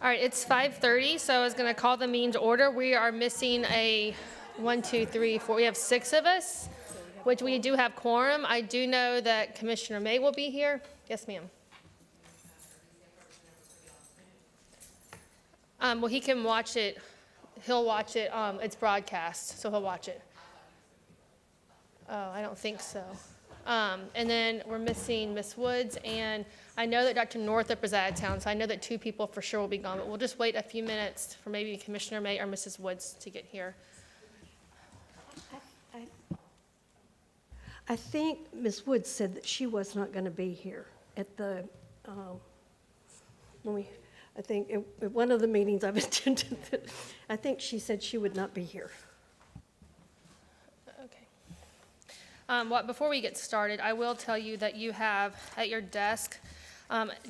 All right, it's 5:30, so I was going to call the meeting to order. We are missing a 1, 2, 3, 4. We have 6 of us, which we do have quorum. I do know that Commissioner May will be here. Yes, ma'am. Well, he can watch it. He'll watch it. It's broadcast, so he'll watch it. Oh, I don't think so. And then we're missing Miss Woods, and I know that Dr. Northup is out of town, so I know that 2 people for sure will be gone, but we'll just wait a few minutes for maybe Commissioner May or Mrs. Woods to get here. I think Ms. Woods said that she was not going to be here at the, I think at one of the meetings I've attended, I think she said she would not be here. Well, before we get started, I will tell you that you have at your desk,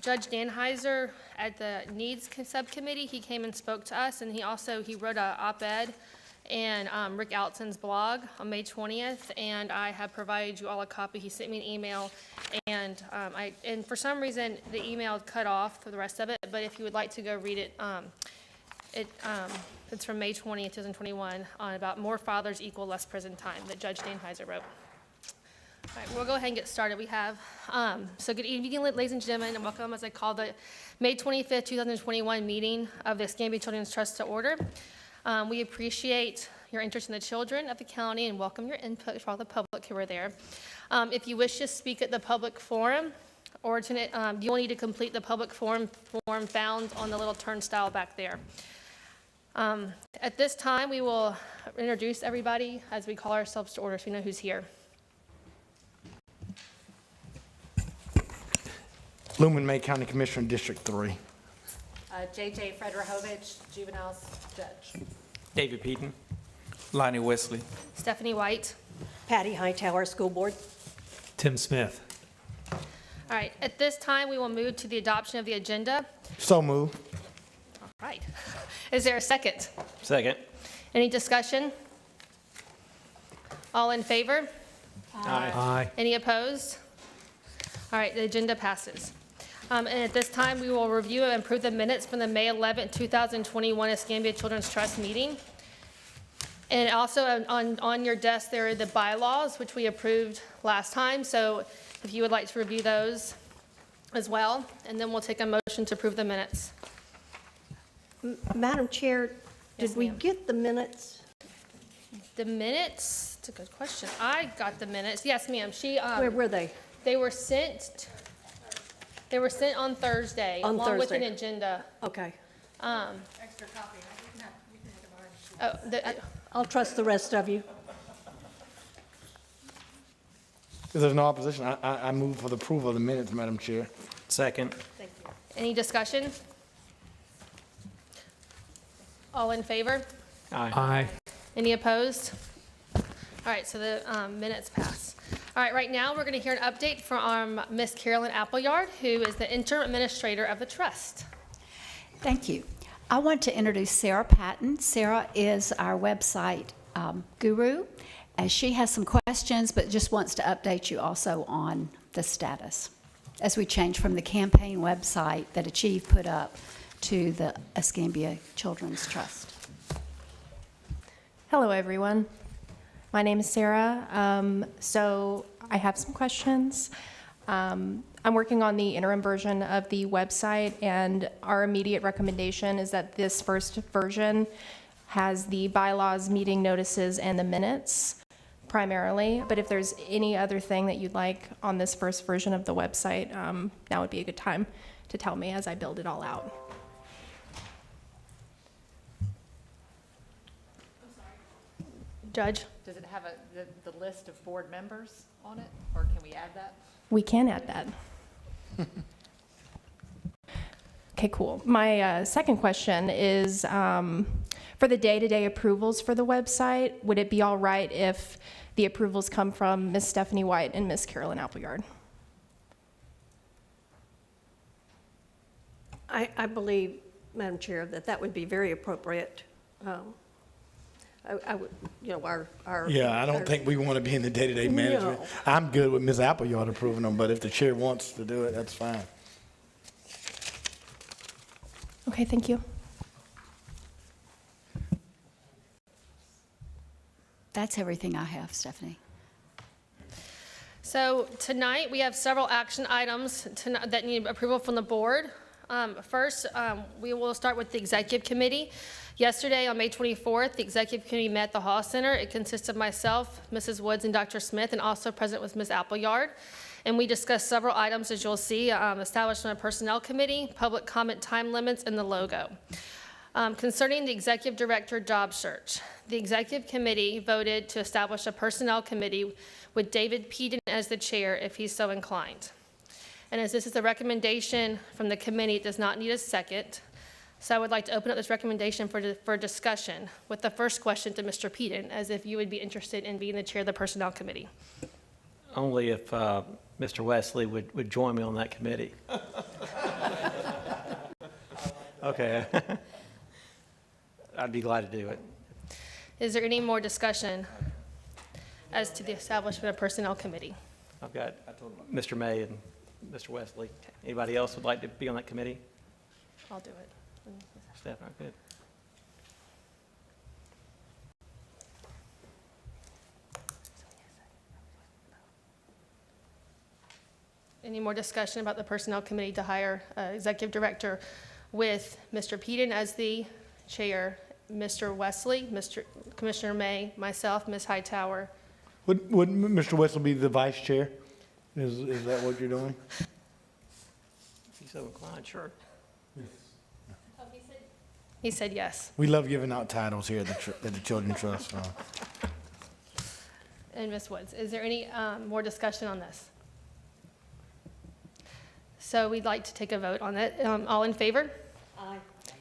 Judge Danheiser at the Needs Subcommittee. He came and spoke to us, and he wrote an op-ed in Rick Altson's blog on May 20th, and I have provided you all a copy. He sent me an email, and for some reason the email cut off for the rest of it. But if you would like to go read it, it's from May 20th, 2021, on about more fathers equal less prison time that Judge Danheiser wrote. All right, we'll go ahead and get started. We have, so good evening, ladies and gentlemen, and welcome as I call the May 25th, 2021 meeting of the Escambia Children's Trust to order. We appreciate your interest in the children of the county and welcome your input for all the public who are there. If you wish to speak at the public forum, or you will need to complete the public forum form found on the little turnstile back there. At this time, we will introduce everybody as we call ourselves to order so we know who's here. Lumen May County Commissioner, District 3. J.J. Frederihovich, Juveniles Judge. David Peaton. Lonnie Wesley. Stephanie White. Patty Hightower, School Board. Tim Smith. All right, at this time, we will move to the adoption of the agenda. So move. All right. Is there a second? Second. Any discussion? All in favor? Aye. Any opposed? All right, the agenda passes. And at this time, we will review and approve the minutes from the May 11, 2021 Escambia Children's Trust meeting. And also on your desk, there are the bylaws, which we approved last time. So if you would like to review those as well, and then we'll take a motion to approve the minutes. Madam Chair, Yes, did we ma'am. get the minutes? The minutes, it's a good question. I got the minutes. Yes, ma'am. Where were they? They were sent on Thursday, On along with an Thursday. agenda. Okay. Extra copy. You can have ours. I'll trust the rest of you. If there's no opposition, I move for the approval of the minutes, Madam Chair. Second. Thank you. Any discussion? All in favor? Aye. Any opposed? All right, so the minutes pass. All right, right now we're going to hear an update from Miss Carolyn Appleyard, who is the interim administrator of the trust. Thank you. I want to introduce Sarah Patton. Sarah is our website guru, as she has some questions, but just wants to update you also on the status as we change from the campaign website that Achieve put up to the Escambia Children's Trust. Hello, everyone. My name is Sarah. So I have some questions. I'm working on the interim version of the website, and our immediate recommendation is that this first version has the bylaws, meeting notices, and the minutes primarily. But if there's any other thing that you'd like on this first version of the website, now would be a good time to tell me as I build it all out. Judge? Does it have the list of board members on it, or can we add that? We can add that. Okay, cool. My second question is, for the day-to-day approvals for the website, would it be all right if the approvals come from Ms. Stephanie White and Ms. Carolyn Appleyard? I believe, Madam Chair, that would be very appropriate. I would, our. Yeah, I don't think we want to be in the day-to-day management. No. I'm good with Ms. Appleyard approving them, but if the chair wants to do it, that's fine. Okay, thank you. That's everything I have, Stephanie. So tonight, we have several action items that need approval from the board. First, we will start with the executive committee. Yesterday, on May 24th, the executive committee met at the Hall Center. It consists of myself, Mrs. Woods, and Dr. Smith, and also present was Ms. Appleyard. And we discussed several items, as you'll see, establishment of personnel committee, public comment time limits, and the logo. Concerning the executive director job search, the executive committee voted to establish a personnel committee with David Peden as the chair if he's so inclined. And as this is a recommendation from the committee, it does not need a second. So I would like to open up this recommendation for discussion with the first question to Mr. Peden, as if you would be interested in being the chair of the personnel committee. Only if Mr. Wesley would join me on that committee. Okay. I'd be glad to do it. Is there any more discussion as to the establishment of personnel committee? I've got Mr. May and Mr. Wesley. Anybody else would like to be on that committee? I'll do it. Stephanie, good. Any more discussion about the personnel committee to hire executive director with Mr. Peden as the chair, Mr. Wesley, Commissioner May, myself, Ms. Hightower? Would Mr. Wessel be the vice chair? Is that what you're doing? If you're so inclined, sure. He said yes. We love giving out titles here at the Children's Trust. So. And Ms. Woods, is there any more discussion on this? So we'd like to take a vote on that. All in favor? Aye.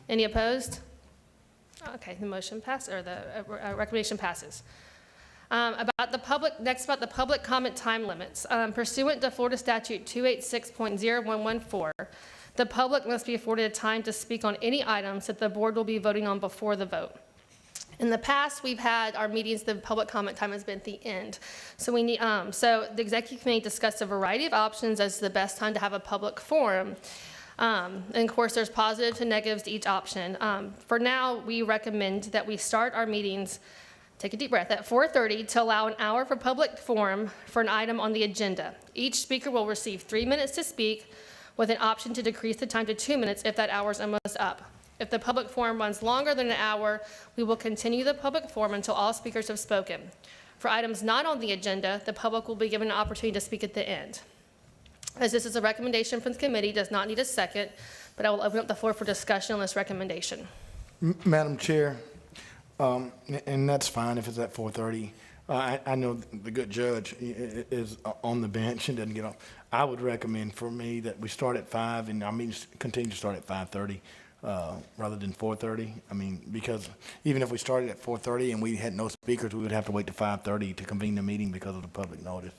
Any opposed? Okay, the motion passes, or the recommendation passes. About the public comment time limits. Pursuant to Florida Statute 286.0114, the public must be afforded a time to speak on any items that the board will be voting on before the vote. In the past, we've had our meetings, the public comment time has been at the end. So we need, so the executive committee discussed a variety of options as the best time to have a public forum. And of course, there's positives and negatives to each option. For now, we recommend that we start our meetings, take a deep breath, at 4:30 to allow an hour for public forum for an item on the agenda. Each speaker will receive 3 minutes to speak, with an option to decrease the time to 2 minutes if that hour is almost up. If the public forum runs longer than an hour, we will continue the public forum until all speakers have spoken. For items not on the agenda, the public will be given an opportunity to speak at the end. As this is a recommendation from the committee, does not need a second, but I will open up the floor for discussion on this recommendation. Madam Chair, and that's fine if it's at 4:30. I know the good judge is on the bench and doesn't get off. I would recommend for me that we start at 5 and our meetings continue to start at 5:30 rather than 4:30. I mean, because even if we started at 4:30 and we had no speakers, we would have to wait to 5:30 to convene the meeting because of the public notice.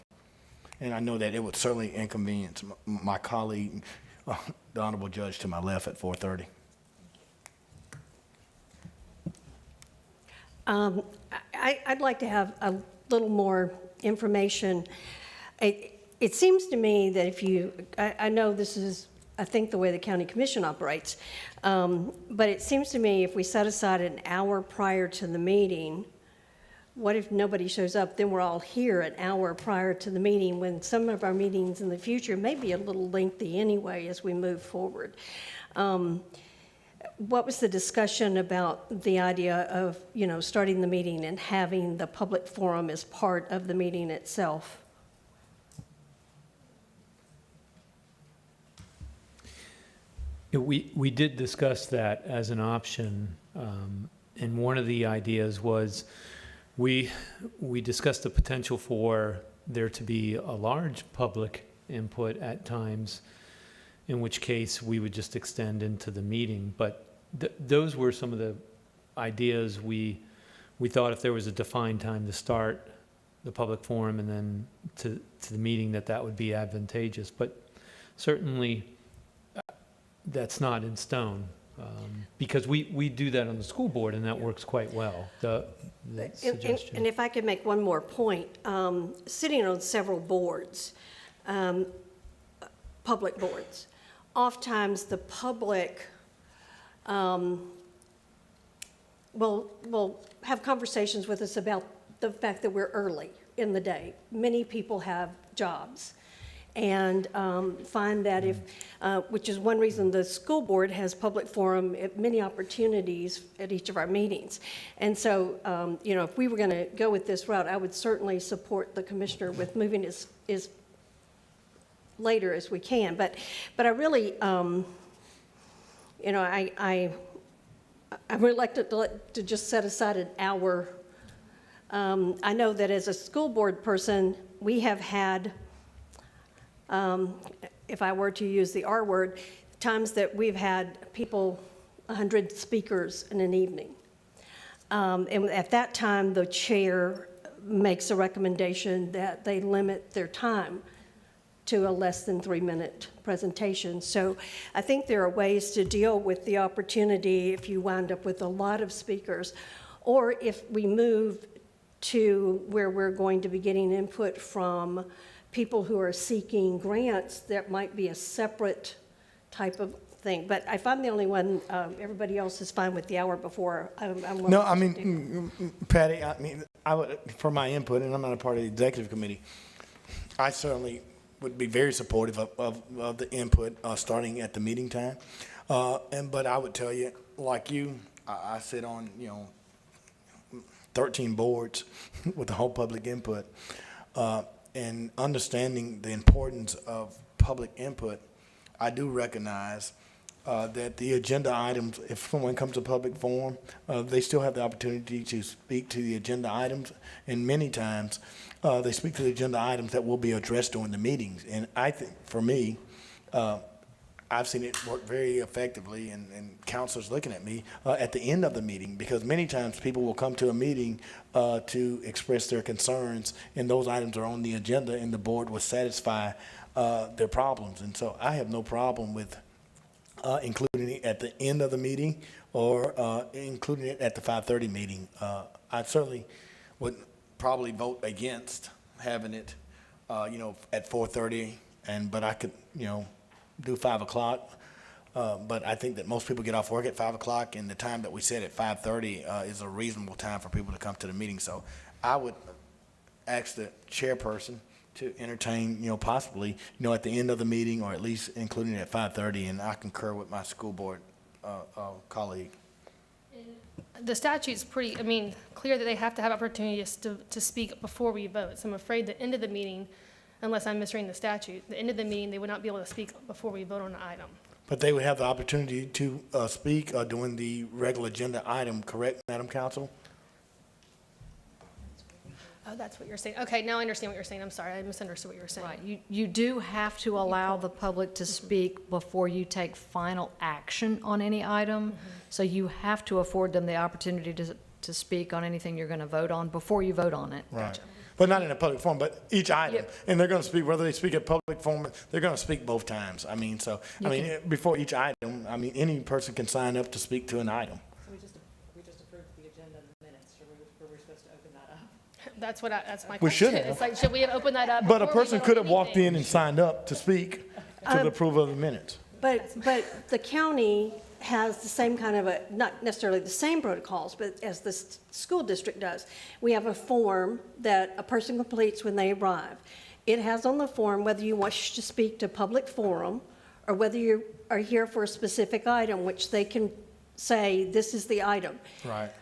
And I know that it would certainly inconvenience my colleague, the honorable judge to my left at 4:30. I'd like to have a little more information. It seems to me that if you, I know this is, I think, the way the county commission operates, but it seems to me if we set aside an hour prior to the meeting, what if nobody shows up? Then we're all here an hour prior to the meeting, when some of our meetings in the future may be a little lengthy anyway as we move forward. What was the discussion about the idea of, starting the meeting and having the public forum as part of the meeting itself? Yeah, we did discuss that as an option, and one of the ideas was we discussed the potential for there to be a large public input at times, in which case we would just extend into the meeting. But those were some of the ideas. We thought if there was a defined time to start the public forum and then to the meeting, that would be advantageous. But certainly that's not in stone, because we do that on the school board, and that works quite well, the suggestion. And if I could make one more point, sitting on several boards, public boards, oftentimes the public will have conversations with us about the fact that we're early in the day. Many people have jobs, and find that if, which is one reason the school board has public forum at many opportunities at each of our meetings. And so, you know, if we were going to go with this route, I would certainly support the commissioner with moving as later as we can. But I really, you know, I'm reluctant to just set aside an hour. I know that as a school board person, we have had, if I were to use the R word, times that we've had people, 100 speakers in an evening. And at that time, the chair makes a recommendation that they limit their time to a less than 3-minute presentation. So I think there are ways to deal with the opportunity if you wind up with a lot of speakers, or if we move to where we're going to be getting input from people who are seeking grants, that might be a separate type of thing. But if I'm the only one, everybody else is fine with the hour before. I'm No, I mean, Patty, I mean, I would, for my input, and I'm not a part of the executive committee, I certainly would be very supportive of the input starting at the meeting time. But I would tell you, like you, I sit on, 13 boards with the whole public input. And understanding the importance of public input, I do recognize that the agenda items, if someone comes to public forum, they still have the opportunity to speak to the agenda items, and many times they speak to the agenda items that will be addressed during the meetings. And I think, for me, I've seen it work very effectively, and counselors looking at me at the end of the meeting, because many times people will come to a meeting to express their concerns, and those items are on the agenda, and the board will satisfy their problems. And so I have no problem with including it at the end of the meeting, or including it at the 5:30 meeting. I certainly would probably vote against having it, at 4:30, but I could, do 5 o'clock. But I think that most people get off work at 5 o'clock, and the time that we set at 5:30 is a reasonable time for people to come to the meeting. So I would ask the chairperson to entertain, possibly, at the end of the meeting, or at least including it at 5:30, and I concur with my school board colleague. The statute's pretty, clear that they have to have opportunities to speak before we vote. So I'm afraid the end of the meeting, unless I'm misreading the statute, the end of the meeting, they would not be able to speak before we vote on an item. But they would have the opportunity to speak during the regular agenda item, correct, Madam Counsel? Oh, that's what you're saying. Okay, now I understand what you're saying. I'm sorry, I misunderstood what you were saying. Right, you do have to allow the public to speak before you take final action on any item. So you have to afford them the opportunity to speak on anything you're going to vote on before you vote on it. Right. But not in a public forum, but each item. Yep. And they're going to speak, whether they speak at public forum, they're going to speak both times. Before each item, any person can sign up to speak to an item. So we just approved the agenda in the minutes, or were we supposed to open that up? That's my We question. should have. It's like, should we have opened that up? But a before we person vote could on have walked anything? in and signed up to speak to the approval of the minutes. But the county has the same kind of not necessarily the same protocols, but as the school district does. We have a form that a person completes when they arrive. It has on the form whether you wish to speak to public forum, or whether you are here for a specific item, which they can say, this is the item. Right.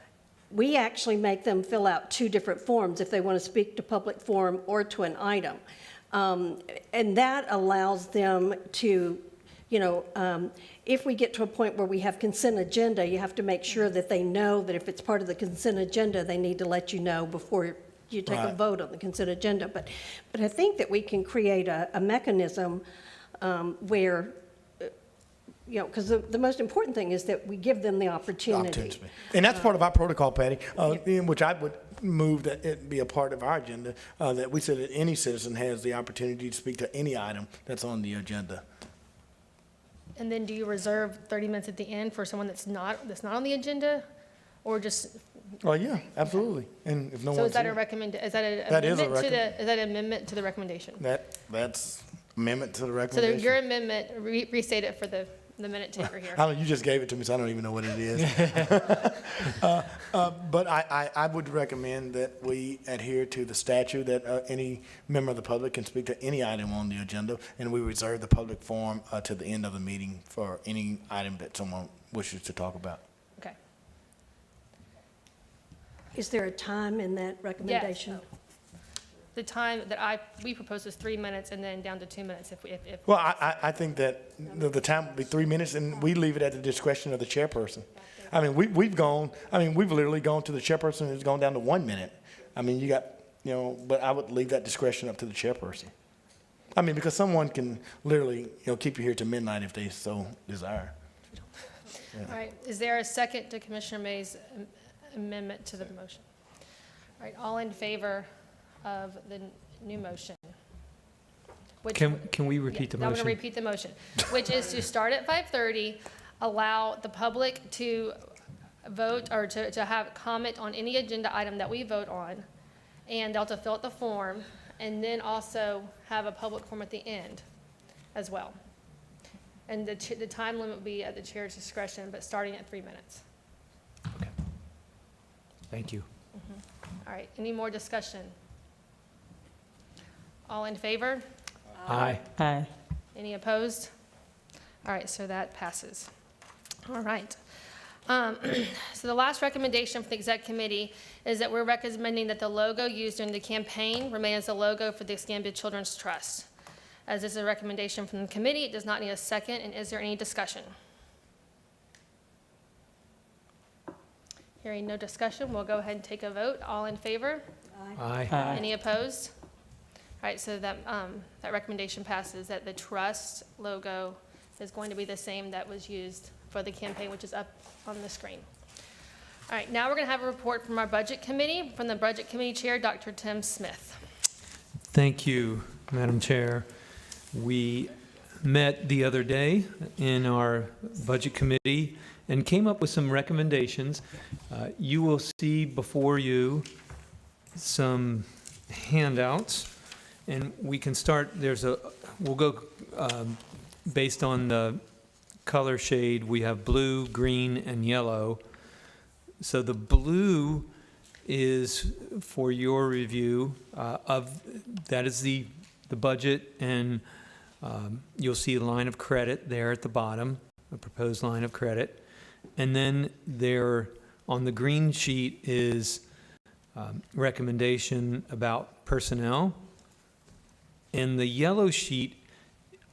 We actually make them fill out 2 different forms if they want to speak to public forum or to an item. And that allows them to, if we get to a point where we have consent agenda, you have to make sure that they know that if it's part of the consent agenda, they need to let you know before you take a Right. vote on the consent agenda. But I think that we can create a mechanism where, because the most important thing is that we give them the opportunity. And that's part of our protocol, Patty, in which I would move that it be a part of our agenda, that we said that any citizen has the opportunity to speak to any item that's on the agenda. And then do you reserve 30 minutes at the end for someone that's not on the agenda? Or just, Oh, yeah, absolutely. And if no so one's is that a here, is that an That is a amendment to the, is that an amendment to the recommendation? that's amendment to the So recommendation. your amendment, restate it for the the minute taker here. I don't, you just gave it to me, so I don't even know what it is. But I would recommend that we adhere to the statute that any member of the public can speak to any item on the agenda, and we reserve the public forum to the end of the meeting for any item that someone wishes to talk about. Okay. Is there a time in that recommendation? Yes. The time that we propose is 3 minutes and then down to 2 minutes if. Well, I think that the time would be 3 minutes, and we leave it at the discretion of the chairperson. I mean, we've literally gone to the chairperson, and it's gone down to 1 minute. I mean, but I would leave that discretion up to the chairperson. I mean, because someone can literally, keep you here till midnight if they so desire. All right, is there a second to Commissioner May's amendment to the motion? All right, all in favor of the new motion? Can we repeat the I'm going motion? to repeat the motion, which is to start at 5:30, allow the public to vote or to have comment on any agenda item that we vote on, and they'll have to fill out the form, and then also have a public forum at the end as well. And the time limit will be at the chair's discretion, but starting at 3 minutes. Okay. Thank you. All right, any more discussion? All in favor? Aye. Aye. Any opposed? All right, so that passes. All right. So the last recommendation from the exec committee is that we're recommending that the logo used during the campaign remain as the logo for the Escambia Children's Trust. As this is a recommendation from the committee, it does not need a second, and is there any discussion? Hearing no discussion, we'll go ahead and take a vote. All in favor? Aye. Aye. Any opposed? All right, so that recommendation passes, that the trust logo is going to be the same that was used for the campaign, which is up on the screen. All right, now we're going to have a report from our Budget Committee, from the Budget Committee Chair, Dr. Tim Smith. Thank you, Madam Chair. We met the other day in our Budget Committee and came up with some recommendations. You will see before you some handouts, and we can start, we'll go based on the color shade. We have blue, green, and yellow. So the blue is for your review that is the budget, and you'll see a line of credit there at the bottom, a proposed line of credit. And then there on the green sheet is recommendation about personnel. And the yellow sheet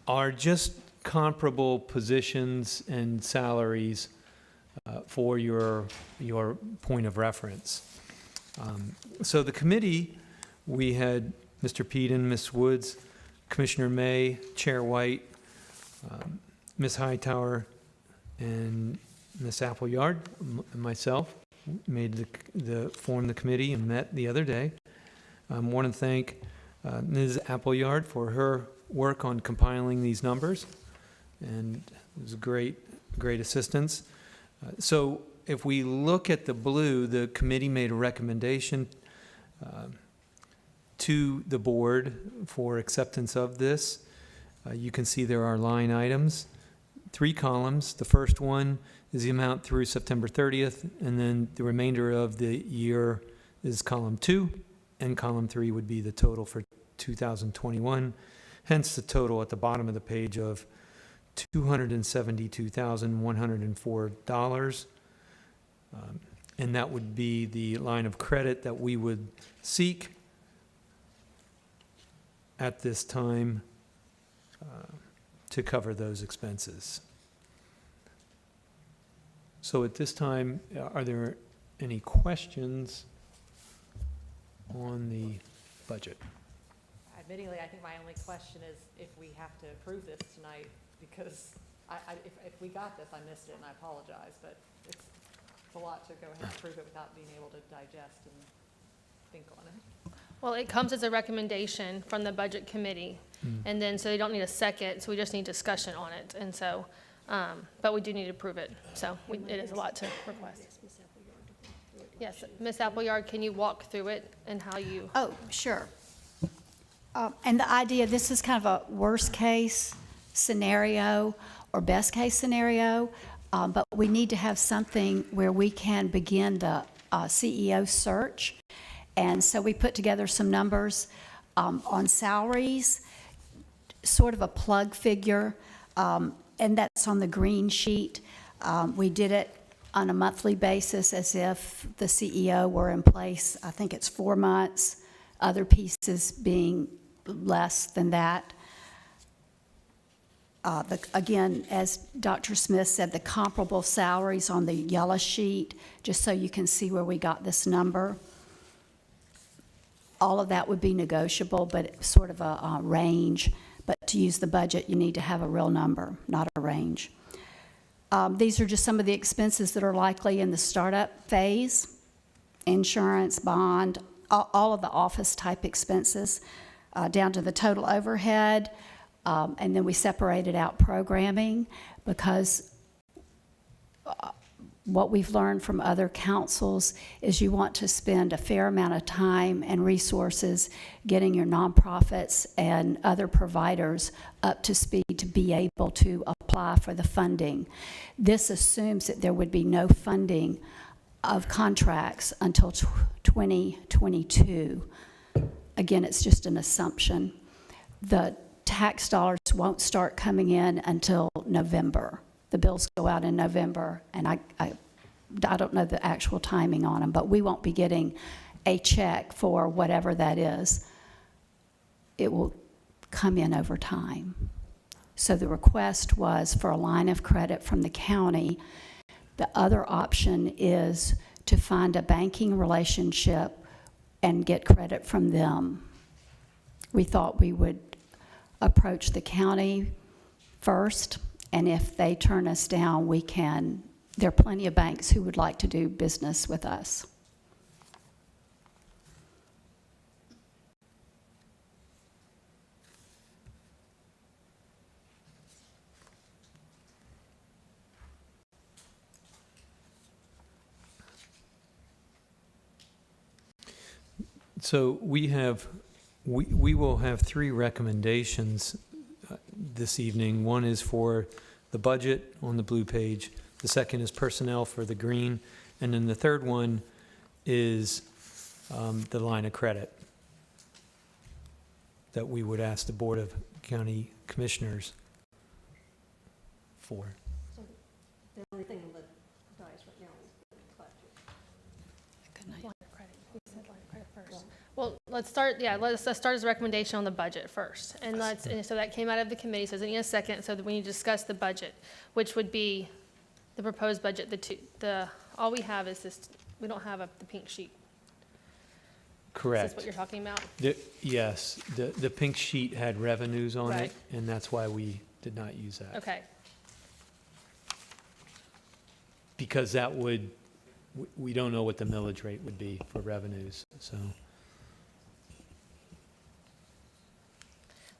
are just comparable positions and salaries for your point of reference. So the committee, we had Mr. Peden, Ms. Woods, Commissioner May, Chair White, Ms. Hightower, and Ms. Appleyard, and myself, formed the committee and met the other day. I want to thank Ms. Appleyard for her work on compiling these numbers, and it was a great assistance. So if we look at the blue, the committee made a recommendation to the board for acceptance of this. You can see there are line items, 3 columns. The first one is the amount through September 30th, and then the remainder of the year is column 2, and column 3 would be the total for 2021. Hence the total at the bottom of the page of $272,104. And that would be the line of credit that we would seek at this time to cover those expenses. So at this time, are there any questions on the budget? Admittingly, I think my only question is if we have to approve this tonight, because if we got this, I missed it and I apologize, but it's a lot to go ahead and approve it without being able to digest and think on it. Well, it comes as a recommendation from the Budget Committee, and then, so they don't need a second, so we just need discussion on it, and so, but we do need to approve it, so it is a lot to request. Yes, Ms. Appleyard, can you walk through it and how you? Oh, sure. And the idea, this is kind of a worst-case scenario, or best-case scenario, but we need to have something where we can begin the CEO search. And so we put together some numbers on salaries, sort of a plug figure, and that's on the green sheet. We did it on a monthly basis as if the CEO were in place. I think it's 4 months, other pieces being less than that. Again, as Dr. Smith said, the comparable salaries on the yellow sheet, just so you can see where we got this number. All of that would be negotiable, but it's sort of a range. But to use the budget, you need to have a real number, not a range. These are just some of the expenses that are likely in the startup phase: insurance, bond, all of the office type expenses, down to the total overhead. And then we separated out programming, because what we've learned from other councils is you want to spend a fair amount of time and resources getting your nonprofits and other providers up to speed to be able to apply for the funding. This assumes that there would be no funding of contracts until 2022. Again, it's just an assumption. The tax dollars won't start coming in until November. The bills go out in November, and I don't know the actual timing on them, but we won't be getting a check for whatever that is. It will come in over time. So the request was for a line of credit from the county. The other option is to find a banking relationship and get credit from them. We thought we would approach the county first, and if they turn us down, there are plenty of banks who would like to do business with us. So we will have 3 recommendations this evening. One is for the budget on the blue page. The second is personnel for the green. And then the third one is the line of credit that we would ask the Board of County Commissioners for. So the only thing on the dice right now is the budget. Line of credit. You said line of credit first. Well, let's start as a recommendation on the budget first. And so that came out of the committee, so in a second, so that we need to discuss the budget, which would be the proposed budget. All we have is this, we don't have the pink sheet. Correct. Is this what you're talking about? Yes, the pink sheet had revenues on Right. it, and that's why we did not use that. Okay. Because we don't know what the millage rate would be for revenues, so.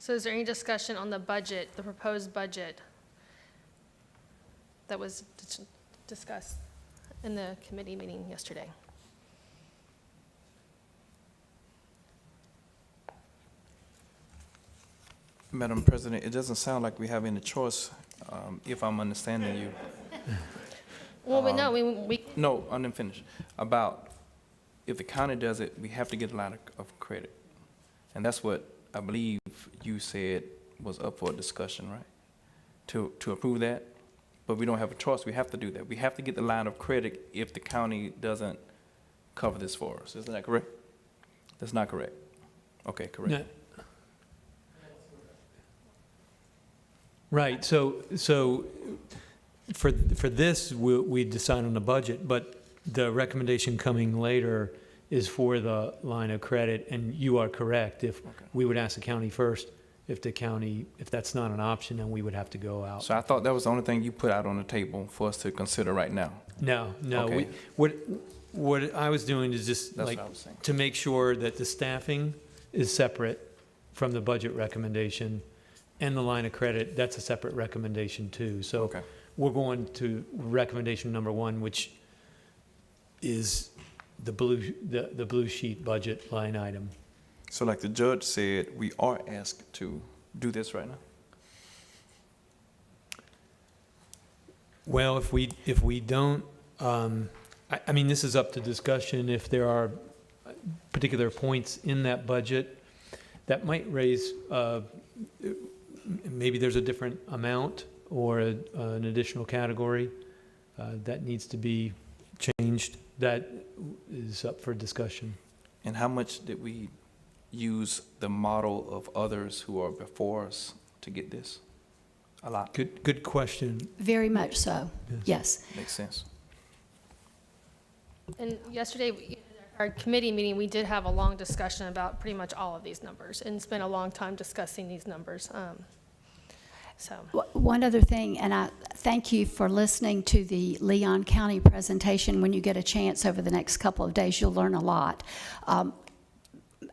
So is there any discussion on the budget, the proposed budget that was discussed in the committee meeting yesterday? Madam President, it doesn't sound like we have any choice, if I'm understanding you. Well, we No, I didn't finish. About if the county does it, we have to get a line of credit. And that's what I believe you said was up for discussion, right? To approve that, but we don't have a choice. We have to do that. We have to get the line of credit if the county doesn't cover this for us. Isn't that correct? That's not correct. Okay, correct. No. Right, so for this, we decide on the budget, but the recommendation coming later is for the line of credit, and you are correct. If we would ask the county first, if that's not an option, then we would have to go out. So I thought that was the only thing you put out on the table for us to consider right now. No, Okay. What I was doing is just That's like, what I was saying. to make sure that the staffing is separate from the budget recommendation, and the line of credit, that's a separate recommendation too. So Okay. we're going to recommendation number 1, which is the blue sheet budget line item. So like the judge said, we are asked to do this right now? Well, if we don't, I mean, this is up to discussion. If there are particular points in that budget that might raise, maybe there's a different amount or an additional category that needs to be changed, that is up for discussion. And how much did we use the model of others who are before us to get this? A lot. Good question. Very much so, yes. Makes sense. And yesterday, our committee meeting, we did have a long discussion about pretty much all of these numbers and spent a long time discussing these numbers. So, One other thing, and I thank you for listening to the Leon County presentation. When you get a chance over the next couple of days, you'll learn a lot.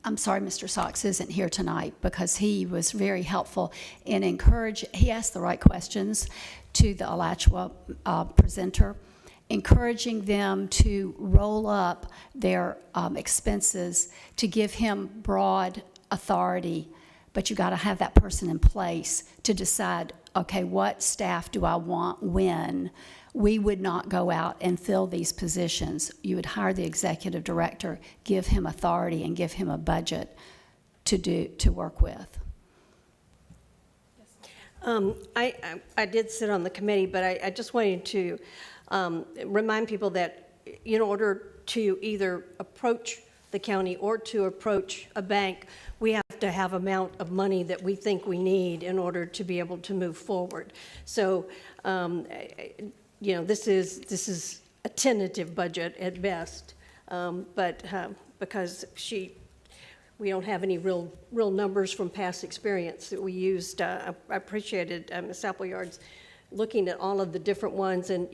I'm sorry Mr. Sox isn't here tonight because he was very helpful in he asked the right questions to the Alachua presenter, encouraging them to roll up their expenses to give him broad authority, but you got to have that person in place to decide, okay, what staff do I want when? We would not go out and fill these positions. You would hire the executive director, give him authority, and give him a budget to work with. I did sit on the committee, but I just wanted to remind people that in order to either approach the county or to approach a bank, we have to have amount of money that we think we need in order to be able to move forward. So, this is a tentative budget at best, but because we don't have any real numbers from past experience that we used. I appreciated Ms. Appleyard's looking at all of the different ones, and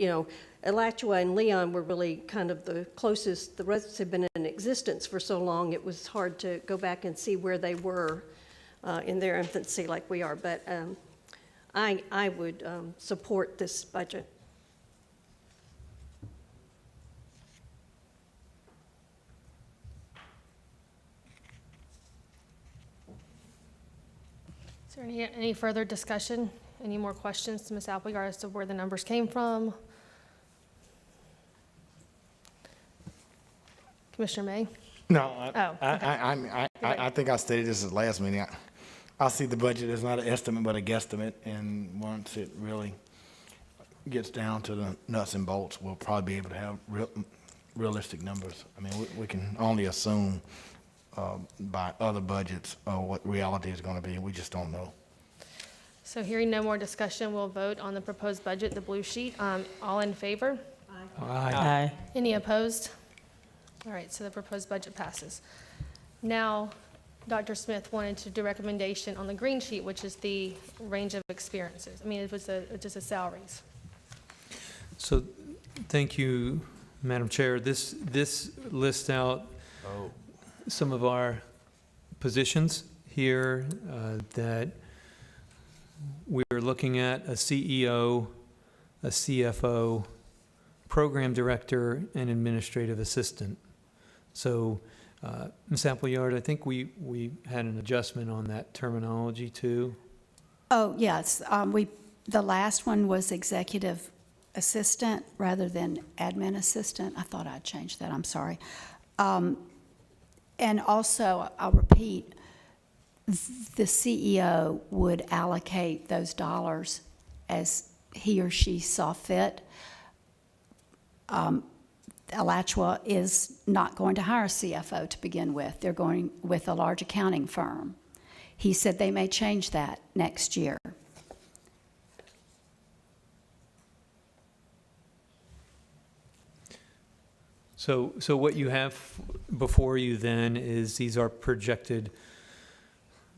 Alachua and Leon were really kind of the closest. The rest have been in existence for so long, it was hard to go back and see where they were in their infancy like we are, but I would support this budget. is there any further discussion? Any more questions to Ms. Appleyard as to where the numbers came from? Commissioner May? No, Oh, okay. I think I stated this at the last meeting. I see the budget as not an estimate, but a guesstimate, and once it really gets down to the nuts and bolts, we'll probably be able to have realistic numbers. I mean, we can only assume by other budgets what reality is going to be. We just don't know. So hearing no more discussion, we'll vote on the proposed budget, the blue sheet. All in favor? Aye. Any opposed? All right, so the proposed budget passes. Now, Dr. Smith wanted to do recommendation on the green sheet, which is the range of experiences. I mean, it was just the salaries. So, thank you, Madam Chair. This lists out some of our positions here that we're looking at: a CEO, a CFO, program director, and administrative assistant. So, Ms. Appleyard, I think we had an adjustment on that terminology too. Oh, yes, the last one was executive assistant rather than admin assistant. I thought I'd changed that, I'm sorry. And also, I'll repeat, the CEO would allocate those dollars as he or she saw fit. Alachua is not going to hire a CFO to begin with. They're going with a large accounting firm. He said they may change that next year. So what you have before you then is these are projected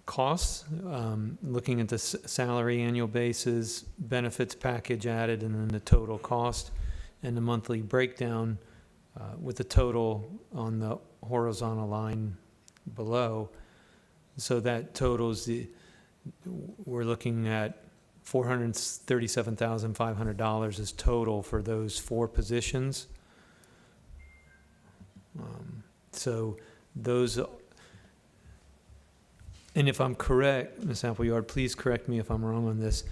costs, looking at the salary annual basis, benefits package added, and then the total cost, and the monthly breakdown with the total on the horizontal line below. So that totals we're looking at $437,500 is total for those 4 positions. So those, and if I'm correct, Ms. Appleyard, please correct me if I'm wrong on this,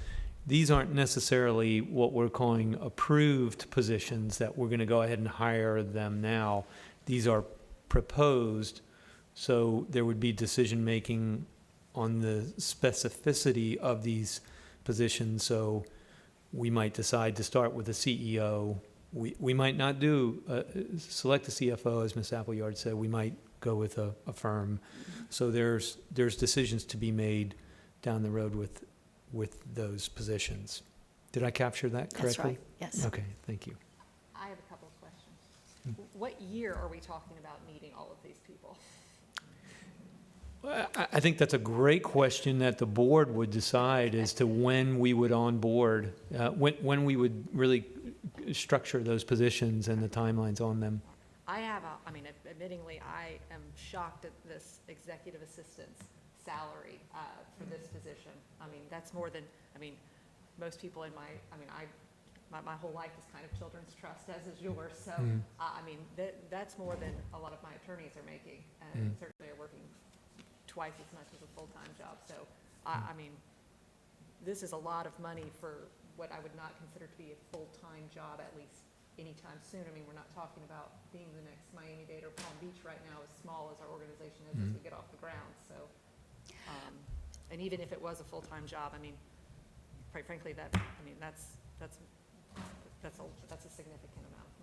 these aren't necessarily what we're calling approved positions that we're going to go ahead and hire them now. These are proposed, so there would be decision-making on the specificity of these positions. So we might decide to start with a CEO. We might not select a CFO, as Ms. Appleyard said. We might go with a firm. So there's decisions to be made down the road with those positions. Did I capture that correctly? That's right, yes. Okay, thank you. I have a couple of questions. What year are we talking about needing all of these people? Well, I think that's a great question that the board would decide as to when we would onboard, when we would really structure those positions and the timelines on them. Admittingly, I am shocked at this executive assistant's salary for this position. I mean, that's more than, most people in my whole life is kind of children's trust, as is yours. So, that's more than a lot of my attorneys are making, and certainly are working twice as much as a full-time job. So, this is a lot of money for what I would not consider to be a full-time job, at least anytime soon. We're not talking about being the next Miami-Dade or Palm Beach right now, as small as our organization is as we get off the ground. So, and even if it was a full-time job, quite frankly, that's a significant amount of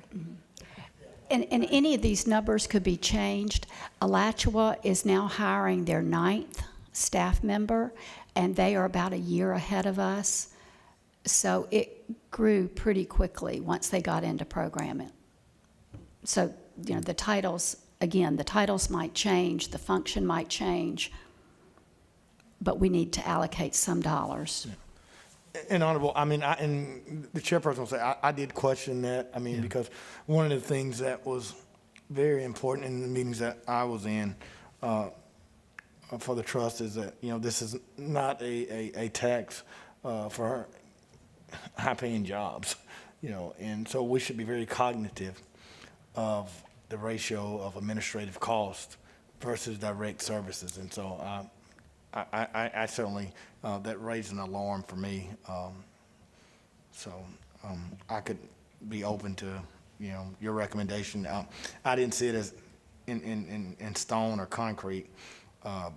money. And any of these numbers could be changed. Alachua is now hiring their 9th staff member, and they are about a year ahead of us. So it grew pretty quickly once they got into programming. So, the titles, again, the titles might change, the function might change, but we need to allocate some dollars. And Honorable, and the chairperson will say, I did question that, because one of the things that was very important in the meetings that I was in for the trust is that, this is not a tax for high-paying jobs, and so we should be very cognitive of the ratio of administrative cost versus direct services. And so I certainly, that raised an alarm for me. I could be open to, your recommendation. I didn't see it as in stone or concrete,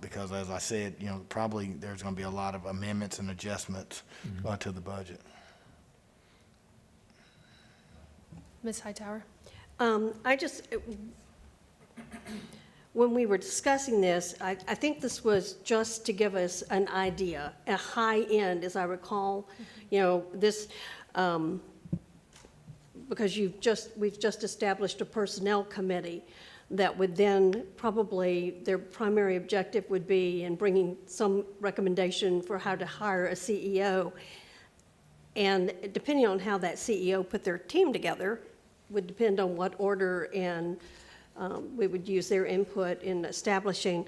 because as I said, probably there's going to be a lot of amendments and adjustments to the budget. Ms. Hightower? When we were discussing this, I think this was just to give us an idea, a high end, as I recall, this, because we've just established a personnel committee that would then probably, their primary objective would be in bringing some recommendation for how to hire a CEO. And depending on how that CEO put their team together, would depend on what order, and we would use their input in establishing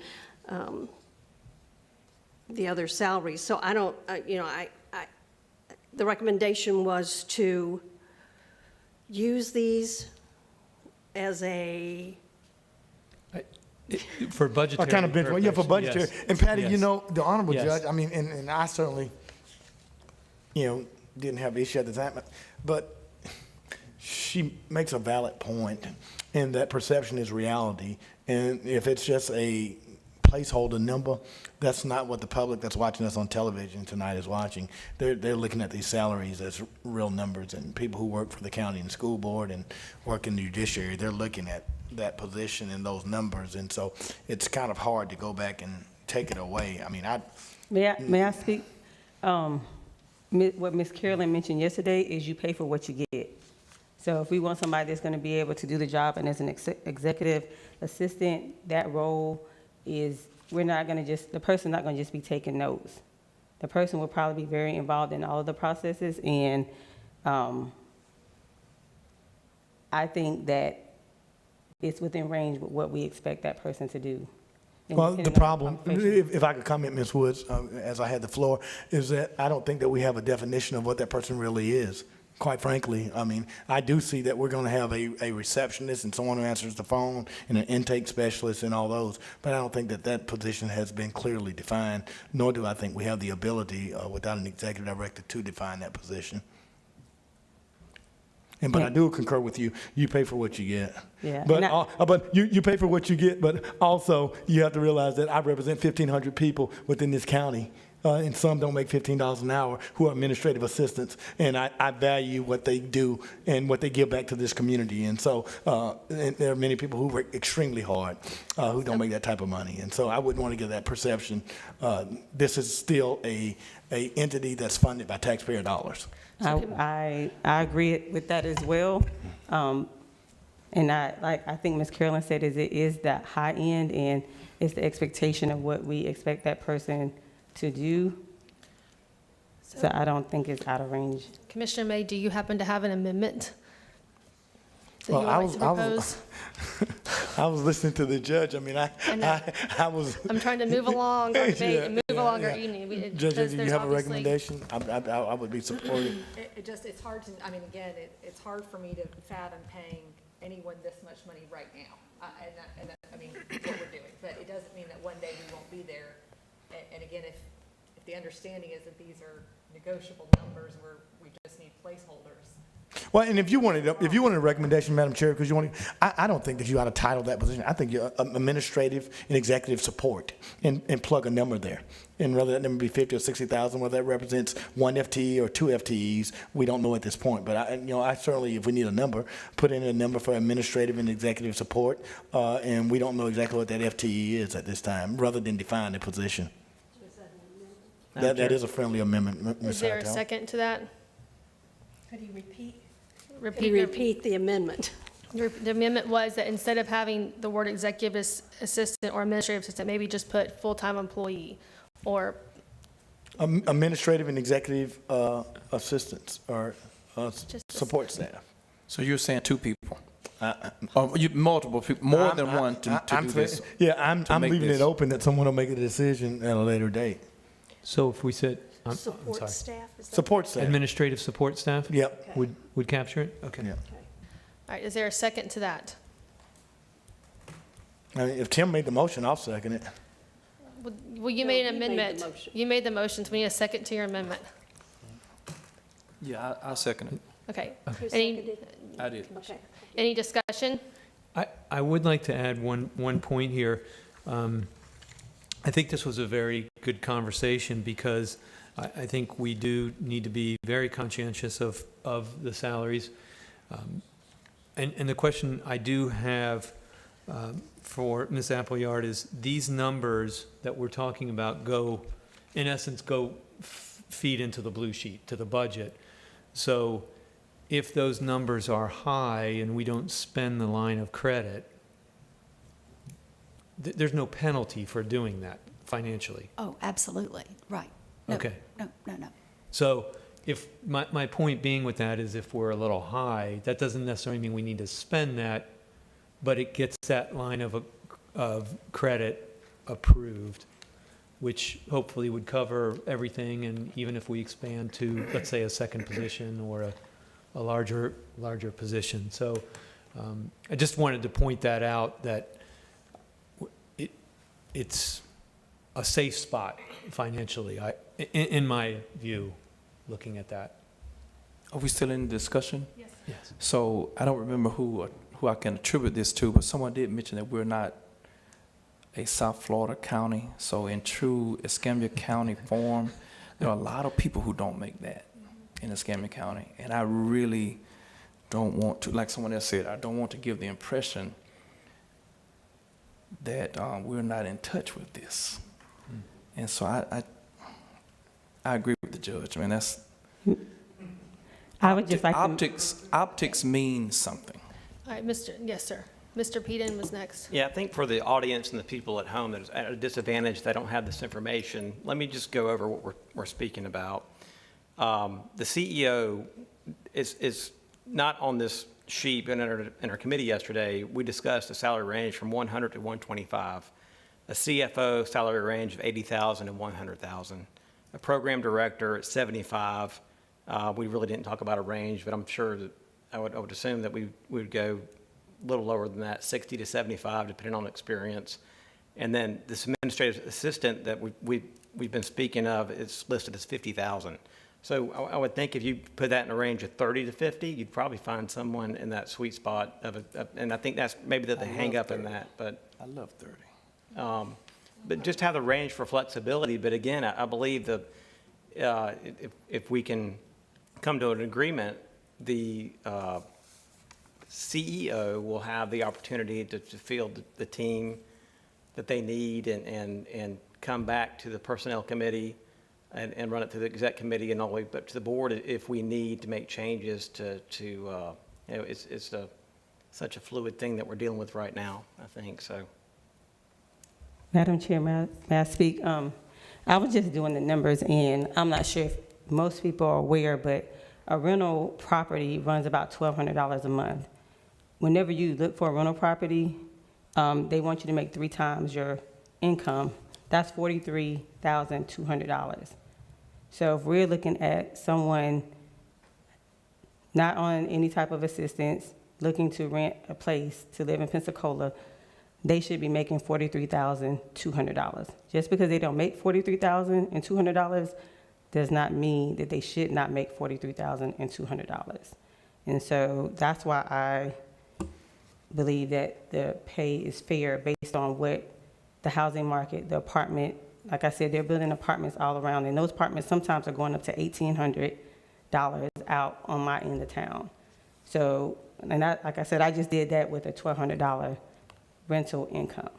the other salaries. So I don't, the recommendation was to use these as a, For budgetary Kind of benchmark, yeah, for purpose, budgetary. yes. And Patty, Yes. the honorable Yes. judge, and I certainly, didn't have issue at the time, but she makes a valid point, and that perception is reality. And if it's just a placeholder number, that's not what the public that's watching us on television tonight is watching. They're looking at these salaries as real numbers, and people who work for the county and school board and work in the judiciary, they're looking at that position and those numbers. And so it's kind of hard to go back and take it away. May I speak? What Ms. Carolyn mentioned yesterday is you pay for what you get. So if we want somebody that's going to be able to do the job, and as an executive assistant, that role is, the person's not going to just be taking notes. The person will probably be very involved in all of the processes, and I think that it's within range with what we expect that person to do. Well, the problem, if I could comment, Ms. Woods, as I had the floor, is that I don't think that we have a definition of what that person really is. quite frankly. I mean, I do see that we're going to have a receptionist and someone who answers the phone and an intake specialist and all those, but I don't think that that position has been clearly defined, nor do I think we have the ability without an executive director to define that position. And, but I do concur with you. You pay for what you get. Yeah, But, and but you pay for what you get, but also you have to realize that I represent 1,500 people within this county. And some don't make $15 an hour who are administrative assistants. And I value what they do and what they give back to this community. And so and there are many people who work extremely hard who don't make that type of money. And so I wouldn't want to give that perception. This is still a entity that's funded by taxpayer dollars. I agree with that as well. And I think Ms. Carolyn said, it is that high end, and it's the expectation of what we expect that person to do. So I don't think it's out of range. Commissioner May, do you happen to have an amendment that Well, you would like to propose? I was listening to the judge. I mean, know. I was. I'm trying to move along our debate Yeah, and move yeah, along yeah. our evening. Judge, Because do there's you have a obviously- recommendation? I would be supportive. It's hard to, I mean, again, it's hard for me to fathom paying anyone this much money right now. I mean, what we're doing, but it doesn't mean that one day we won't be there. And again, if the understanding is that these are negotiable numbers where we just need placeholders. Well, and if you wanted a recommendation, Madam Chair, because you want to, I don't think that you ought to title that position. I think you're administrative and executive support and plug a number there. And whether that number be 50 or 60,000, whether that represents one FTE or two FTEs, we don't know at this point. But I certainly, if we need a number, put in a number for administrative and executive support. And we don't know exactly what that FTE is at this time, rather than define the position. That is a friendly amendment, Ms. Is there a Hightower. second to that? Could you repeat? Could Repeat you your- repeat the amendment? The amendment was that instead of having the word executive assistant or administrative assistant, maybe just put full-time employee or, Administrative and executive assistants or Just- support staff. So you're saying two people? Multiple people, more than one to do this? Yeah, I'm make leaving this. it open that someone will make a decision at a later date. So if we said, I'm Support sorry, staff? Is that- Support staff. administrative support staff? Yep. Would capture it? Okay. Yeah. all right, is there a second to that? I mean, if Tim made the motion, I'll second it. Well, you No, made an he made the amendment. motion. You made the motion, so we need a second to your amendment. Yeah, I'll second it. Okay. Who Any, seconded? I did. Okay. any discussion? I would like to add one point here. I think this was a very good conversation because I think we do need to be very conscientious of the salaries. And the question I do have for Ms. Appleyard is these numbers that we're talking about in essence, feed into the blue sheet, to the budget. So if those numbers are high and we don't spend the line of credit, there's no penalty for doing that financially. Oh, absolutely, right. No, Okay. No. So if, my point being with that is if we're a little high, that doesn't necessarily mean we need to spend that, but it gets that line of credit approved, which hopefully would cover everything, and even if we expand to, let's say, a second position or a larger position. So I just wanted to point that out, that it's a safe spot financially, in my view, looking at that. Are we still in discussion? Yes. Yes. So I don't remember who I can attribute this to, but someone did mention that we're not a South Florida county. So in true Escambia County form, there are a lot of people who don't make that in Escambia County. And I really don't want to, like someone else said, I don't want to give the impression that we're not in touch with this. And so I agree with the judge. I mean, that's, I would just like to, optics mean something. All right, yes, sir. Mr. Peden was next. Yeah, I think for the audience and the people at home that is at a disadvantage, they don't have this information, let me just go over what we're speaking about. The CEO is not on this sheet, but in our committee yesterday, we discussed a salary range from 100 to 125, a CFO salary range of 80,000 to 100,000, a program director at 75, We really didn't talk about a range, but I'm sure that I would assume that we would go a little lower than that, 60 to 75, depending on experience. And then this administrative assistant that we've been speaking of is listed as 50,000. So I would think if you put that in a range of 30 to 50, you'd probably find someone in that sweet spot and I think that's maybe that they hang up in that, but. I love 30. But just have the range for flexibility, but again, I believe that if we can come to an agreement, the CEO will have the opportunity to field the team that they need and come back to the personnel committee and run it through the exec committee and all the way up to the board if we need to make changes to it's such a fluid thing that we're dealing with right now, I think, so. Madam Chair, may I speak? I was just doing the numbers, and I'm not sure if most people are aware, but a rental property runs about $1,200 a month. Whenever you look for a rental property, they want you to make 3 times your income. That's $43,200. So if we're looking at someone not on any type of assistance, looking to rent a place to live in Pensacola, they should be making $43,200. Just because they don't make $43,200 does not mean that they should not make $43,200. And so that's why I believe that the pay is fair based on what the housing market, the apartment, like I said, they're building apartments all around, and those apartments sometimes are going up to $1,800 out on my end of town. So, and like I said, I just did that with a $1,200 rental income.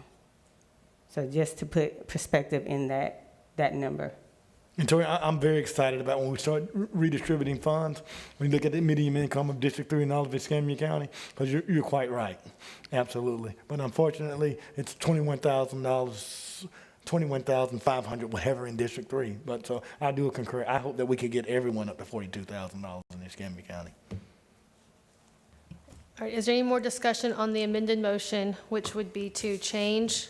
So just to put perspective in that number. And Tori, I'm very excited about when we start redistributing funds, when you look at the median income of District 3 in all of Escambia County, because you're quite right, absolutely. But unfortunately, it's $21,000, $21,500, whatever in District 3. But so I do concur. I hope that we could get everyone up to $42,000 in Escambia County. All right, is there any more discussion on the amended motion, which would be to change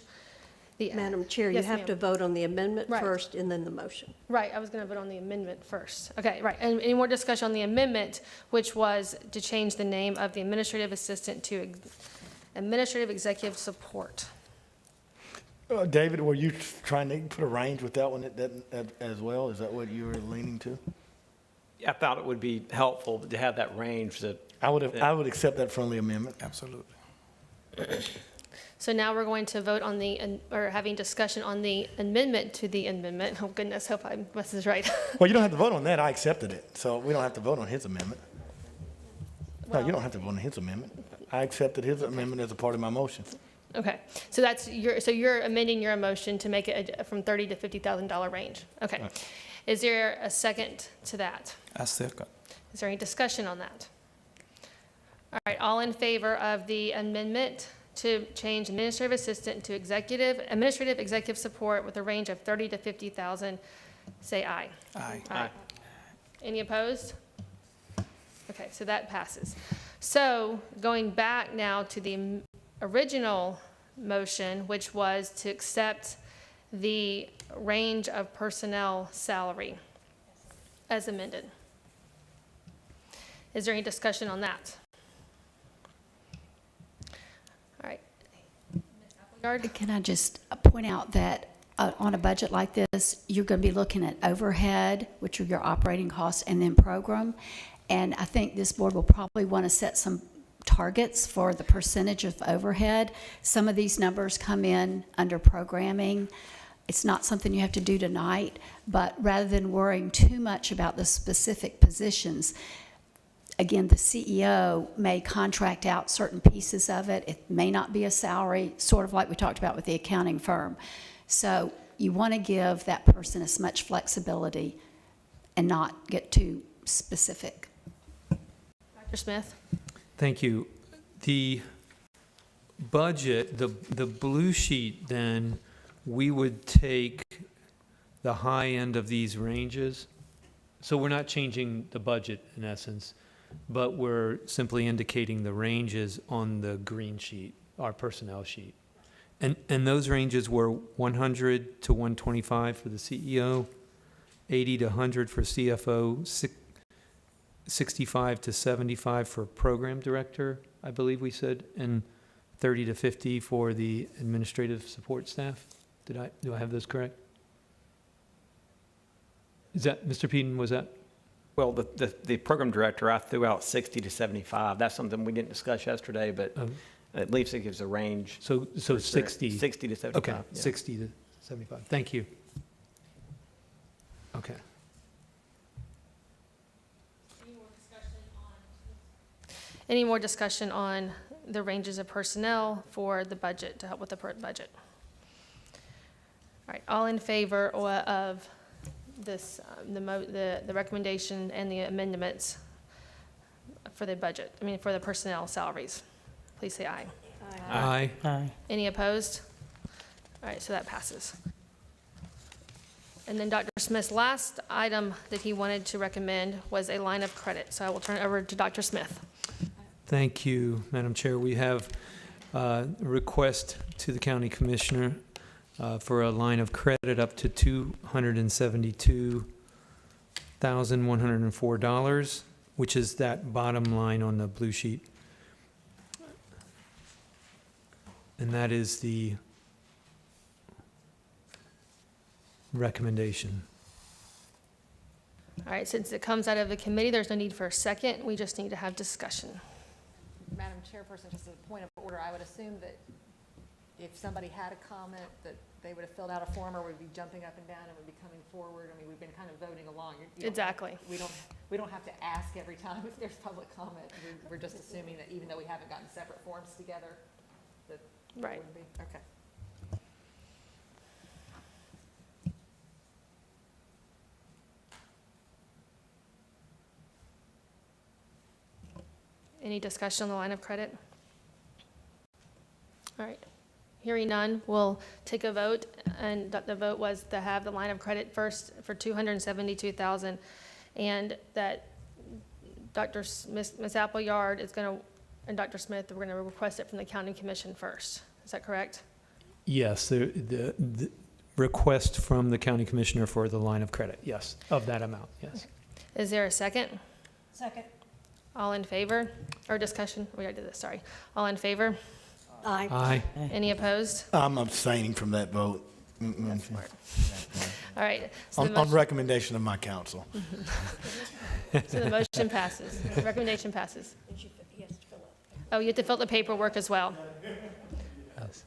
the? Madam Chair, you Yes, have ma'am. to vote on the amendment Right. first and then the motion. Right, I was going to vote on the amendment first. Okay, right. And any more discussion on the amendment, which was to change the name of the administrative assistant to administrative executive support? David, were you trying to put a range with that one as well? Is that what you were leaning to? I thought it would be helpful to have that range that. I would accept that friendly amendment. Absolutely. So now we're going to vote on or having discussion on the amendment to the amendment. Oh goodness, hope this is right. Well, you don't have to vote on that. I accepted it. So we don't have to vote on his amendment. No, you don't have to vote on his amendment. I accepted his amendment as a part of my motion. Okay, so you're amending your motion to make it from $30,000 to $50,000 range. Okay. Right. Is there a second to that? I second. Is there any discussion on that? All right, all in favor of the amendment to change administrative assistant to administrative executive support with a range of 30 to 50,000, say aye. Aye. Aye. Any opposed? Okay, so that passes. So going back now to the original motion, which was to accept the range of personnel salary as amended. Is there any discussion on that? All right. Ms. Appleyard? Can I just point out that on a budget like this, you're going to be looking at overhead, which are your operating costs, and then program. And I think this board will probably want to set some targets for the percentage of overhead. Some of these numbers come in under programming. It's not something you have to do tonight, but rather than worrying too much about the specific positions, again, the CEO may contract out certain pieces of it. It may not be a salary, sort of like we talked about with the accounting firm. So you want to give that person as much flexibility and not get too specific. Dr. Smith? Thank you. The budget, the blue sheet, then, we would take the high end of these ranges. So we're not changing the budget in essence, but we're simply indicating the ranges on the green sheet, our personnel sheet. And those ranges were 100 to 125 for the CEO, 80 to 100 for CFO, 65 to 75 for program director, I believe we said, and 30 to 50 for the administrative support staff. Do I have those correct? Is that, Mr. Peden, was that? Well, the program director, I threw out 60 to 75. That's something we didn't discuss yesterday, but at least it gives a range. So for 60? 60 to 75. Okay, yeah. 60 to 75. Thank you. Okay. Any more discussion on the ranges of personnel for the budget, to help with the budget? All right, all in favor of this, the recommendation and the amendments for the budget, for the personnel salaries, please say aye. Aye. Aye. Any opposed? All right, so that passes. And then Dr. Smith's last item that he wanted to recommend was a line of credit. So I will turn it over to Dr. Smith. Thank you, Madam Chair. We have a request to the county commissioner for a line of credit up to $272,104, which is that bottom line on the blue sheet. And that is the recommendation. All right, since it comes out of the committee, there's no need for a second. We just need to have discussion. Madam Chairperson, just as a point of order, I would assume that if somebody had a comment, that they would have filled out a form or would be jumping up and down and would be coming forward. We've been kind of voting along. You don't- Exactly. We don't have to ask every time if there's public comment. We're just assuming that even though we haven't gotten separate forms together, that it Right. wouldn't be, okay. Any discussion on the line of credit? All right. Hearing none, we'll take a vote, and the vote was to have the line of credit first for $272,000, and that Ms. Appleyard is going to, and Dr. Smith, we're going to request it from the county commission first. Is that correct? Yes, the request from the county commissioner for the line of credit, yes, of that amount, yes. Is there a second? Second. All in favor? Or discussion? We already did this, sorry. All in favor? Aye. Aye. Any opposed? I'm abstaining from that vote. All right. So the On recommendation of my counsel. So the motion passes. The recommendation passes. Oh, you have to fill out the paperwork as well. Yes.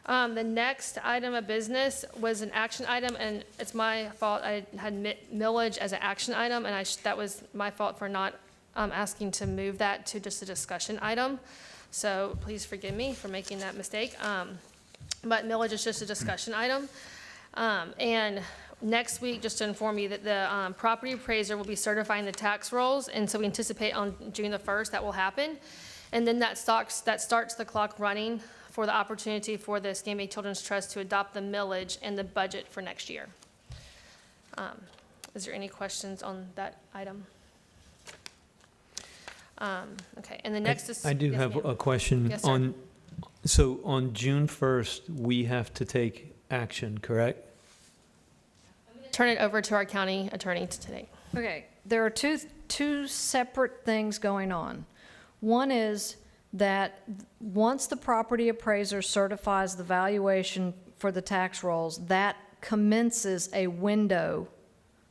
The next item of business was an action item, and it's my fault. I had millage as an action item, and that was my fault for not asking to move that to just a discussion item. So please forgive me for making that mistake. But millage is just a discussion item. And next week, just to inform you that the property appraiser will be certifying the tax rolls, and so we anticipate on June the 1st that will happen. And then that starts the clock running for the opportunity for the Escambia Children's Trust to adopt the millage and the budget for next year. Is there any questions on that item? Okay, and the next is. I do yes, have ma'am. a question. Yes, sir. So on June 1st, we have to take action, correct? Turn it over to our county attorney today. Okay, there are two separate things going on. One is that once the property appraiser certifies the valuation for the tax rolls, that commences a window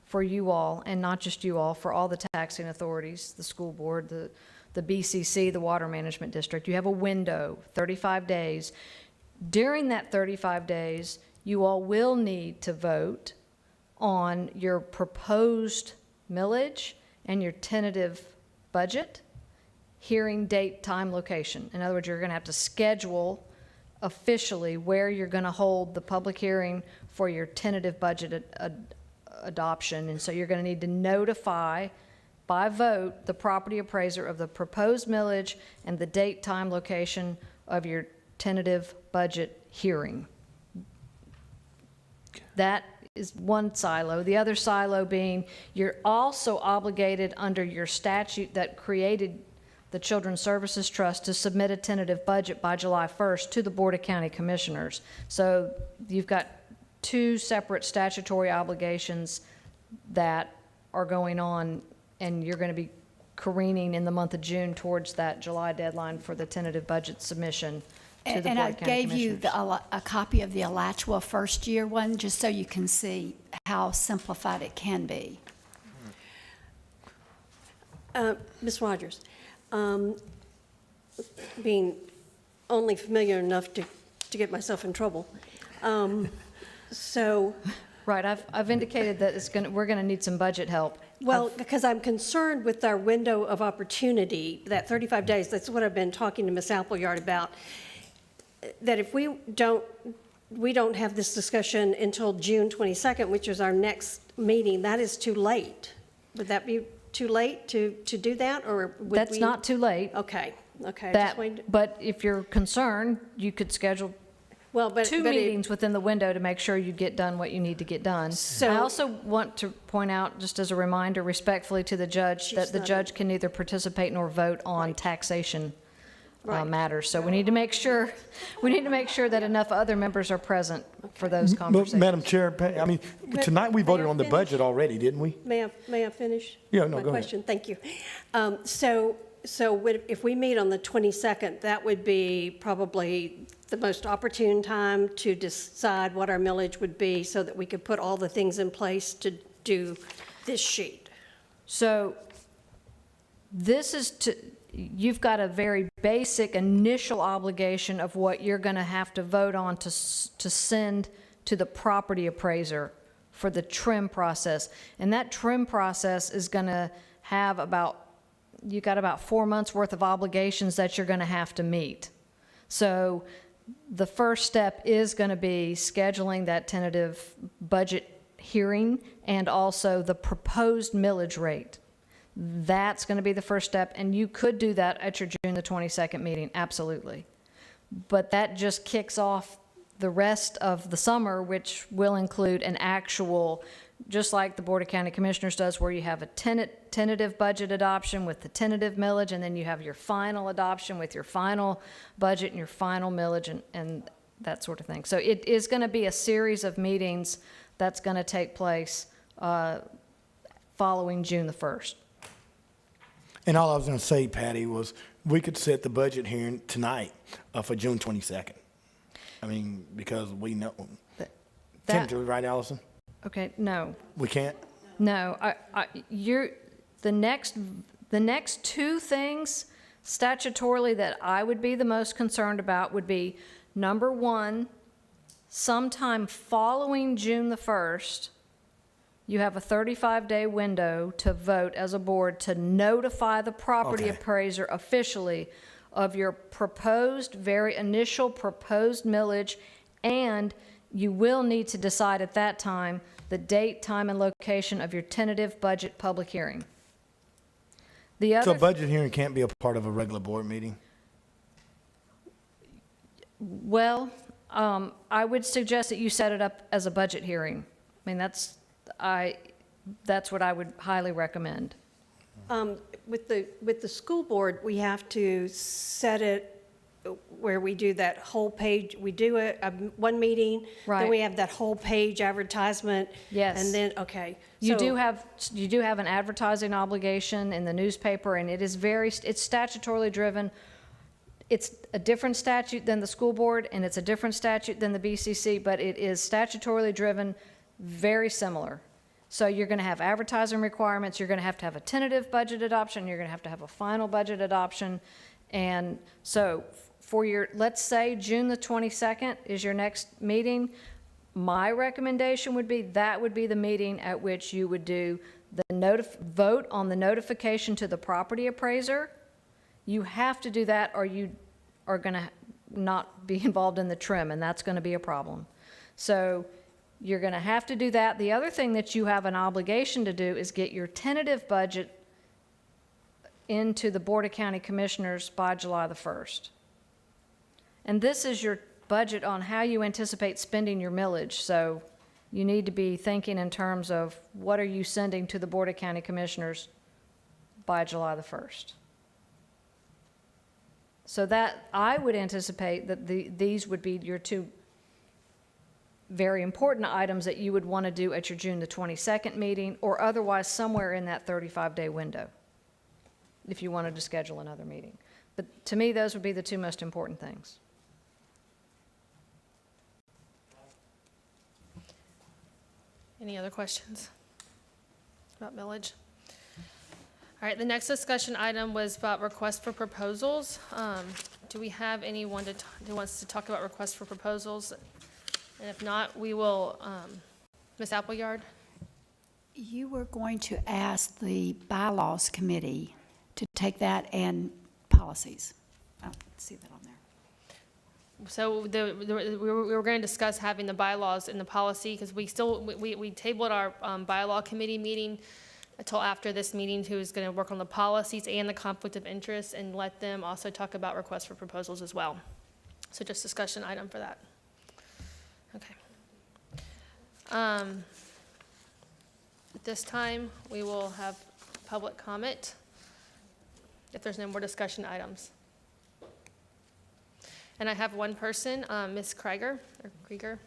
for you all, and not just you all, for all the taxing authorities, the school board, the BCC, the Water Management District. You have a window, 35 days. During that 35 days, you all will need to vote on your proposed millage and your tentative budget, hearing date, time, location. In other words, you're going to have to schedule officially where you're going to hold the public hearing for your tentative budget adoption. And so you're going to need to notify by vote the property appraiser of the proposed millage and the date, time, location of your tentative budget hearing. That is one silo. The other silo being you're also obligated under your statute that created the Children's Services Trust to submit a tentative budget by July 1st to the Board of County Commissioners. So you've got two separate statutory obligations that are going on, and you're going to be careening in the month of June towards that July deadline for the tentative budget submission to the And Board I of County gave you Commissioners. a copy of the Alachua first-year one, just so you can see how simplified it can be. Ms. Rogers, being only familiar enough to get myself in trouble, so, Right, I've indicated that we're going to need some budget help. well, because I'm concerned with our window of opportunity, that 35 days, that's what I've been talking to Ms. Appleyard about, that if we don't have this discussion until June 22nd, which is our next meeting, that is too late. Would that be too late to do that, or would we? That's not too late. Okay, okay. I just That, wanted to- but if you're concerned, you could schedule Well, but. two but it- meetings within the window to make sure you get done what you need to get done. So- I also want to point out, just as a reminder respectfully to the judge, that the not- judge can neither participate nor vote on taxation Right. matters. So we need to make sure that enough other members are present for those But conversations. Madam Chair, I mean, tonight we May voted I on the finish? budget already, didn't we? May I finish? Yeah, no, My go ahead. question, thank you. If we meet on the 22nd, that would be probably the most opportune time to decide what our millage would be so that we could put all the things in place to do this sheet. So this is you've got a very basic initial obligation of what you're going to have to vote on to send to the property appraiser for the trim process. And that trim process is going to have you got about 4 months worth of obligations that you're going to have to meet. So the first step is going to be scheduling that tentative budget hearing and also the proposed millage rate. That's going to be the first step, and you could do that at your June the 22nd meeting, absolutely. But that just kicks off the rest of the summer, which will include an actual, just like the Board of County Commissioners does, where you have a tentative budget adoption with the tentative millage, and then you have your final adoption with your final budget and your final millage and that sort of thing. So it is going to be a series of meetings that's going to take place following June the 1st. And all I was going to say, Patty, was we could set the budget hearing tonight for June 22nd. I mean, because we know, tentatively, right, Allison? Okay, no. We can't? No, the next two things statutorily that I would be the most concerned about would be, number one, sometime following June the 1st, you have a 35-day window to vote as a board to notify the property Okay. appraiser officially of your very initial proposed millage, and you will need to decide at that time the date, time, and location of your tentative budget public hearing. The So other, a budget hearing can't be a part of a regular board meeting? well, I would suggest that you set it up as a budget hearing. I mean, that's what I would highly recommend. With the school board, we have to set it where we do that whole page, we do one meeting. Then Right. we have that whole page advertisement. Yes. And then, okay. You so- do have an advertising obligation in the newspaper, and it's statutorily driven. It's a different statute than the school board, and it's a different statute than the BCC, but it is statutorily driven, very similar. So you're going to have advertising requirements, you're going to have a tentative budget adoption, you're going to have a final budget adoption. And so let's say June the 22nd is your next meeting, my recommendation would be that would be the meeting at which you would do vote on the notification to the property appraiser. You have to do that, or you are going to not be involved in the trim, and that's going to be a problem. So you're going to have to do that. The other thing that you have an obligation to do is get your tentative budget into the Board of County Commissioners by July the 1st. And this is your budget on how you anticipate spending your millage. So you need to be thinking in terms of what are you sending to the Board of County Commissioners by July the 1st. So that, I would anticipate that these would be your two very important items that you would want to do at your June the 22nd meeting, or otherwise somewhere in that 35-day window, if you wanted to schedule another meeting. But to me, those would be the two most important things. Any other questions about millage? All right, the next discussion item was about requests for proposals. Do we have anyone who wants to talk about requests for proposals? And if not, we will, Ms. Appleyard? You were going to ask the bylaws committee to take that and policies. I don't see that on there. So we were going to discuss having the bylaws and the policy, because we tabled our bylaw committee meeting until after this meeting, who is going to work on the policies and the conflict of interest, and let them also talk about requests for proposals as well. So just discussion item for that. Okay. At this time, we will have public comment if there's no more discussion items. And I have one person, Ms. Krieger, or Krieger.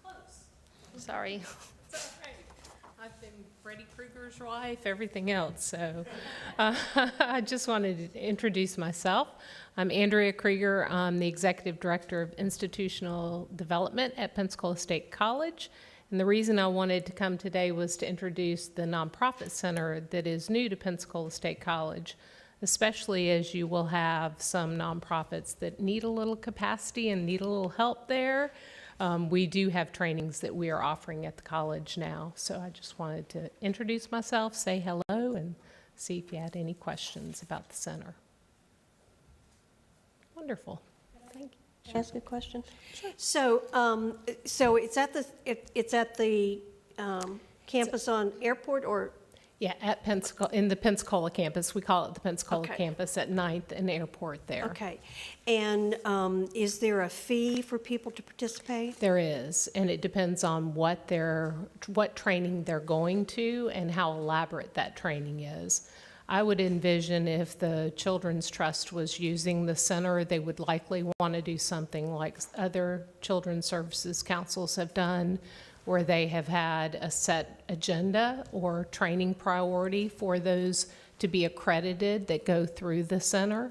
Close. Sorry. It's okay. I've been Freddie Krueger's wife, everything else, so I just wanted to introduce myself. I'm Andrea Krieger. I'm the Executive Director of Institutional Development at Pensacola State College. And the reason I wanted to come today was to introduce the nonprofit center that is new to Pensacola State College, especially as you will have some nonprofits that need a little capacity and need a little help there. We do have trainings that we are offering at the college now. So I just wanted to introduce myself, say hello, and see if you had any questions about the center. Wonderful. Thank you. Can I ask a question? Sure. So, so it's at the campus on Airport, or? Yeah, at Pensacola, in the Pensacola campus. We call it the Pensacola Okay. campus at 9th and Airport there. Okay. And is there a fee for people to participate? There is, and it depends on what training they're going to and how elaborate that training is. I would envision if the Children's Trust was using the center, they would likely want to do something like other children's services councils have done, where they have had a set agenda or training priority for those to be accredited that go through the center,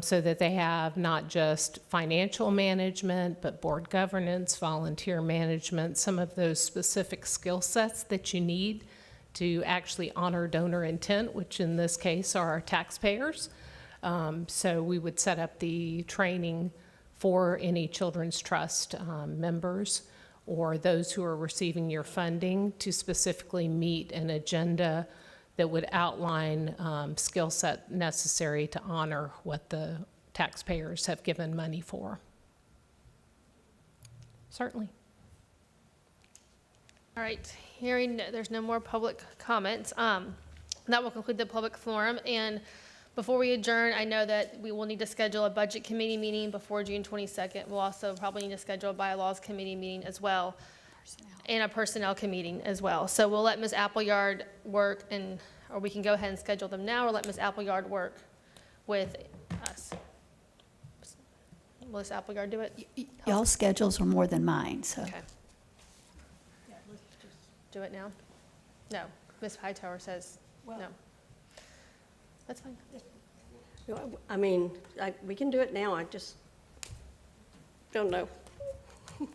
so that they have not just financial management, but board governance, volunteer management, some of those specific skill sets that you need to actually honor donor intent, which in this case are our taxpayers. So we would set up the training for any Children's Trust members or those who are receiving your funding to specifically meet an agenda that would outline skill set necessary to honor what the taxpayers have given money for. Certainly. All right, hearing there's no more public comments, that will conclude the public forum. And before we adjourn, I know that we will need to schedule a budget committee meeting before June 22nd. We'll also probably need to schedule a bylaws committee meeting as well, and a personnel committee as well. So we'll let Ms. Appleyard work, or we can go ahead and schedule them now, or let Ms. Appleyard work with us. Will Ms. Appleyard do it? Y'all's schedules are more than mine, so. Okay. Do it now? No. Ms. Hightower says no. That's fine. I mean, we can do it now, I just don't know. I'm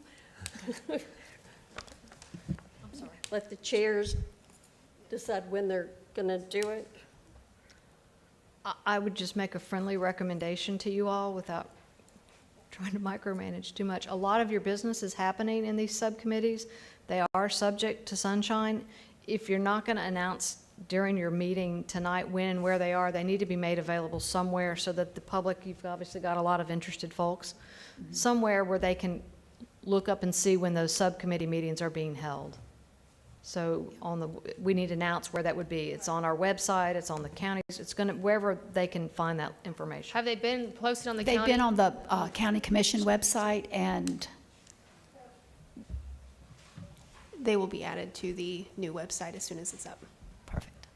sorry. Let the chairs decide when they're gonna do it. I would just make a friendly recommendation to you all without trying to micromanage too much. A lot of your business is happening in these subcommittees. They are subject to sunshine. If you're not going to announce during your meeting tonight when and where they are, they need to be made available somewhere so that the public, you've obviously got a lot of interested folks, somewhere where they can look up and see when those subcommittee meetings are being held. So we need to announce where that would be. It's on our website, it's on the counties, it's going to, wherever they can find that information. Have they been posted on the They've county? been on the county commission website, and They will be added to the new website as soon as it's up. perfect.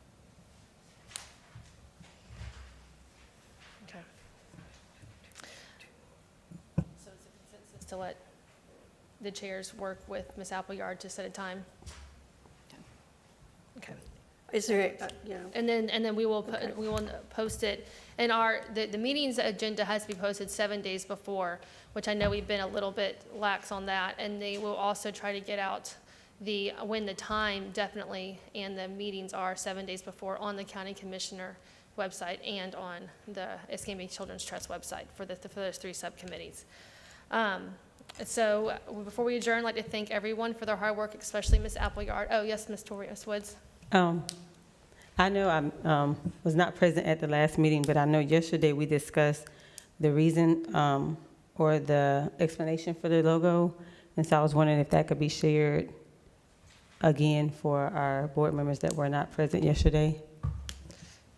So it's a consensus to let the chairs work with Ms. Appleyard to set a time. Okay. Is there, And then we will, we will post it. And the meeting's agenda has to be posted 7 days before, which I know we've been a little bit lax on that. And they will also try to get out when the time definitely and the meetings are 7 days before on the county commissioner website and on the Escambia Children's Trust website for those 3 subcommittees. So before we adjourn, I'd like to thank everyone for their hard work, especially Ms. Appleyard. Oh, yes, Ms. Torius Woods. I know I was not present at the last meeting, but I know yesterday we discussed the reason or the explanation for the logo. And so I was wondering if that could be shared again for our board members that were not present yesterday.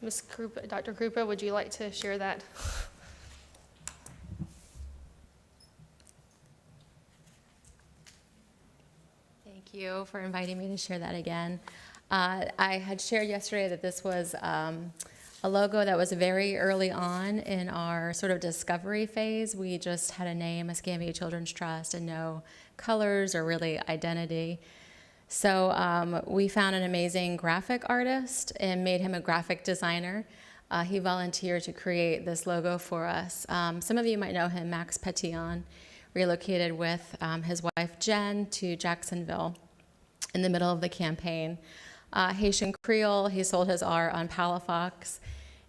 Ms. Krupa, Dr. Krupa, would you like to share that? Thank you for inviting me to share that again. I had shared yesterday that this was a logo that was very early on in our sort of discovery phase. We just had a name, Escambia Children's Trust, and no colors or really identity. So we found an amazing graphic artist and made him a graphic designer. He volunteered to create this logo for us. Some of you might know him, Max Petillon, relocated with his wife Jen to Jacksonville in the middle of the campaign. Haitian Creole, he sold his art on Palafox,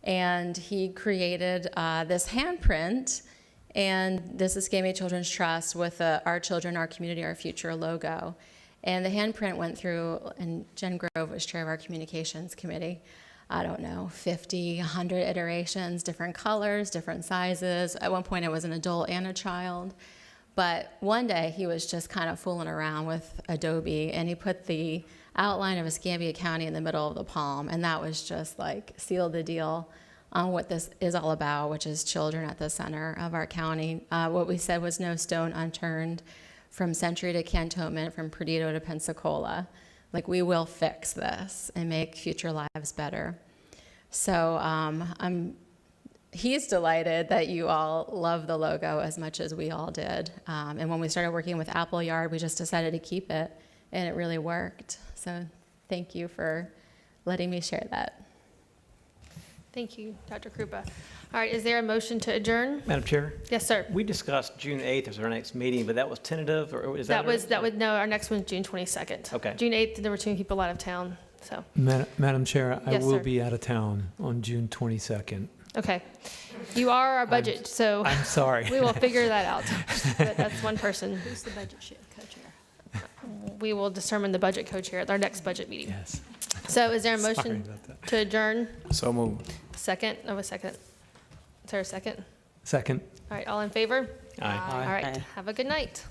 and he created this handprint and this Escambia Children's Trust with Our Children, Our Community, Our Future logo. And the handprint went through, and Jen Grove was chair of our communications committee, I don't know, 50, 100 iterations, different colors, different sizes. At one point it was an adult and a child. But one day he was just kind of fooling around with Adobe, and he put the outline of Escambia County in the middle of the palm, and that was just like sealed the deal on what this is all about, which is children at the center of our county. What we said was no stone unturned from Century to Cantonment, from Perdido to Pensacola. Like, we will fix this and make future lives better. So he's delighted that you all love the logo as much as we all did. And when we started working with Appleyard, we just decided to keep it, and it really worked. So thank you for letting me share that. Thank you, Dr. Krupa. All right, is there a motion to adjourn? Madam Chair? Yes, sir. We discussed June 8th as our next meeting, but that was tentative, or is that? No, our next one's June 22nd. Okay. June 8th, there were 2 people out of town, so, Madam Chair, I Yes, will sir. be out of town on June 22nd. okay. You are our budget, so I'm sorry. we will figure that out. But that's one person. Who's the budget co-chair? We will determine the budget co-chair at our next budget meeting. Yes. So is there a Sorry motion about that. to adjourn? So moved. Second? Oh, a second. Is there a second? Second. All right, all in favor? Aye. All right, Aye. have a good night.